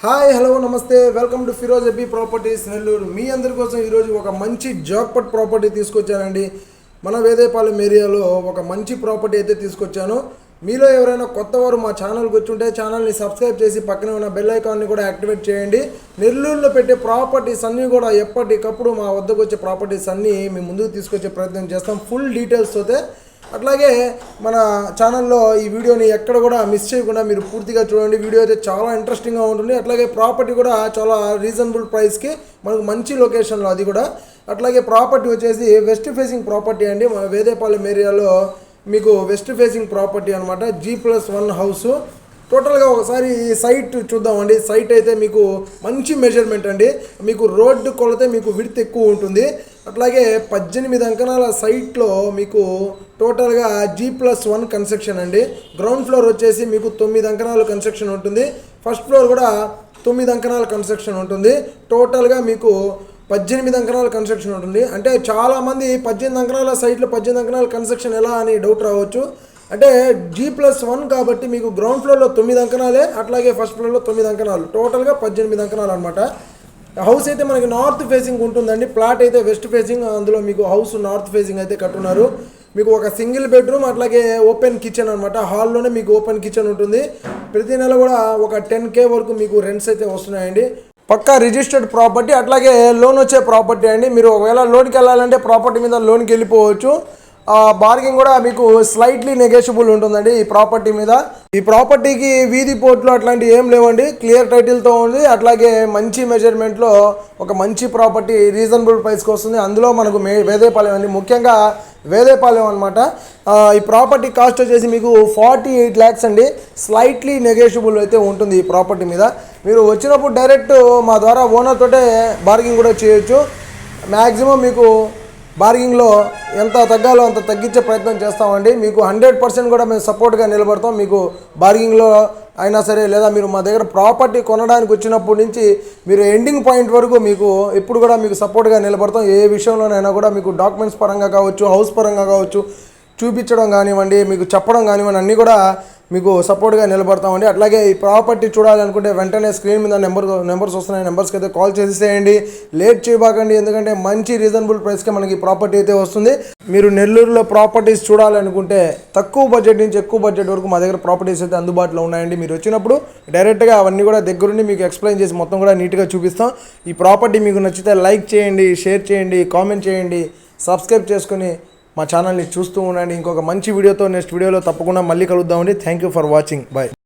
Hi hello నమస్తే welcome to Firoz AB properties Nellore. మీ అందరి కోసం ఈరోజు ఒక మంచి జాక్పట్ ప్రాపర్టీ తీసుకొచ్చానండి. మన వేదేపాలెం ఏరియాలో ఒక మంచి ప్రాపర్టీ అయితే తీసుకొచ్చాను. మీలో ఎవరైనా కొత్త వారు మా ఛానల్కి వచ్చి ఉంటే ఛానల్ని సబ్స్క్రైబ్ చేసి పక్కనే ఉన్న బెల్ ఐకాన్ని కూడా యాక్టివేట్ చేయండి. నెల్లూరులో పెట్టే ప్రాపర్టీస్ అన్నీ కూడా ఎప్పటికప్పుడు మా వద్దకు వచ్చే ప్రాపర్టీస్ అన్నీ మీ ముందుకు తీసుకొచ్చే ప్రయత్నం చేస్తాం ఫుల్ డీటెయిల్స్ అయితే. అట్లాగే మన ఛానల్లో ఈ వీడియోని ఎక్కడ కూడా మిస్ చేయకుండా మీరు పూర్తిగా చూడండి. వీడియో అయితే చాలా ఇంట్రెస్టింగ్గా ఉంటుంది. అట్లాగే ప్రాపర్టీ కూడా చాలా రీజనబుల్ ప్రైస్కి మనకు మంచి లొకేషన్లో అది కూడా. అట్లాగే ప్రాపర్టీ వచ్చేసి వెస్ట్ ఫేసింగ్ ప్రాపర్టీ అండి. మన వేదేపాలెం ఏరియాలో మీకు వెస్ట్ ఫేసింగ్ ప్రాపర్టీ అనమాట. G+1 house. టోటల్గా ఒకసారి సైట్ చూద్దామండి. సైట్ అయితే మీకు మంచి మెజర్మెంట్ అండి. మీకు రోడ్డు కొలతే మీకు విడ్త్ ఎక్కువ ఉంటుంది. అట్లాగే 18 అంకణాల సైట్లో మీకు టోటల్గా G+1 కన్స్ట్రక్షన్ అండి. గ్రౌండ్ ఫ్లోర్ వచ్చేసి మీకు 9 అంకణాలు కన్స్ట్రక్షన్ ఉంటుంది. ఫస్ట్ ఫ్లోర్ కూడా 9 అంకణాల కన్స్ట్రక్షన్ ఉంటుంది. టోటల్గా మీకు 18 అంకణాల కన్స్ట్రక్షన్ ఉంటుంది. అంటే చాలామంది 18 అంకణాల సైట్లో 18 అంకణాల కన్స్ట్రక్షన్ ఎలా అని డౌట్ రావచ్చు. అంటే G+1 కాబట్టి మీకు గ్రౌండ్ ఫ్లోర్లో 9 అంకణాలే, అట్లాగే ఫస్ట్ ఫ్లోర్లో 9 అంకణాలు, టోటల్గా 18 అంకణాలు అనమాట. హౌస్ అయితే మనకి నార్త్ ఫేసింగ్ ఉంటుందండి. ప్లాట్ అయితే వెస్ట్ ఫేసింగ్, అందులో మీకు హౌస్ నార్త్ ఫేసింగ్ అయితే కట్టున్నారు. మీకు ఒక సింగిల్ బెడ్రూమ్, అట్లాగే ఓపెన్ కిచెన్ అనమాట. హాల్లోనే మీకు ఓపెన్ కిచెన్ ఉంటుంది. ప్రతి నెల కూడా ఒక 10K వరకు మీకు రెంట్స్ అయితే వస్తున్నాయండి. పక్కా రిజిస్టర్డ్ ప్రాపర్టీ, అట్లాగే లోన్ వచ్చే ప్రాపర్టీ అండి. మీరు ఒకవేళ లోన్కి వెళ్ళాలంటే ప్రాపర్టీ మీద లోన్కి వెళ్ళిపోవచ్చు. బార్గింగ్ కూడా మీకు స్లైట్లీ నెగోషియబుల్ ఉంటుందండి ఈ ప్రాపర్టీ మీద. ఈ ప్రాపర్టీకి వీధి పోర్ట్లు అట్లాంటివి ఏం లేవండి. క్లియర్ టైటిల్తో ఉంది. అట్లాగే మంచి మెజర్మెంట్లో ఒక మంచి ప్రాపర్టీ రీజనబుల్ ప్రైస్కి వస్తుంది. అందులో మనకు వేదేపాలెం అండి, ముఖ్యంగా వేదేపాలెం అనమాట. ఈ ప్రాపర్టీ కాస్ట్ వచ్చేసి మీకు 48 lakhs అండి. స్లైట్లీ నెగోషియబుల్ అయితే ఉంటుంది ఈ ప్రాపర్టీ మీద. మీరు వచ్చినప్పుడు డైరెక్ట్ మా ద్వారా ఓనర్ తోటే బార్గింగ్ కూడా చేయొచ్చు. మ్యాక్సిమం మీకు బార్గింగ్లో ఎంత తగ్గాలో అంత తగ్గించే ప్రయత్నం చేస్తామండి. మీకు 100% కూడా మేము సపోర్ట్గా నిలబడతాం. మీకు బార్గింగ్లో అయినా సరే, లేదా మీరు మా దగ్గర ప్రాపర్టీ కొనడానికి వచ్చినప్పటి నుంచి మీరు ఎండింగ్ పాయింట్ వరకు మీకు ఎప్పుడు కూడా మీకు సపోర్ట్గా నిలబడతాం. ఏ విషయంలోనైనా కూడా మీకు డాక్యుమెంట్స్ పరంగా కావచ్చు, హౌస్ పరంగా కావచ్చు, చూపించడం కానివ్వండి, మీకు చెప్పడం కానివ్వండి, అన్నీ కూడా మీకు సపోర్ట్గా నిలబడతామండి. అట్లాగే ఈ ప్రాపర్టీ చూడాలనుకుంటే వెంటనే స్క్రీన్ మీద నెంబర్స్ వస్తున్నాయి. నెంబర్స్కి అయితే కాల్ చేసేయండి. లేట్ చేయబాకండి, ఎందుకంటే మంచి రీజనబుల్ ప్రైస్కి మనకి ప్రాపర్టీ అయితే వస్తుంది. మీరు నెల్లూరులో ప్రాపర్టీస్ చూడాలనుకుంటే తక్కువ బడ్జెట్ నుంచి ఎక్కువ బడ్జెట్ వరకు మా దగ్గర ప్రాపర్టీస్ అయితే అందుబాటులో ఉన్నాయండి. మీరు వచ్చినప్పుడు డైరెక్ట్గా అవన్నీ కూడా దగ్గరుండి మీకు ఎక్స్ప్లెయిన్ చేసి మొత్తం కూడా నీట్గా చూపిస్తాం. ఈ ప్రాపర్టీ మీకు నచ్చితే లైక్ చేయండి, షేర్ చేయండి, కామెంట్ చేయండి, సబ్స్క్రైబ్ చేసుకుని మా ఛానల్ని చూస్తూ ఉండండి. ఇంకొక మంచి వీడియోతో నెక్స్ట్ వీడియోలో తప్పకుండా మళ్ళీ కలుద్దామండి. Thank you for watching. Bye.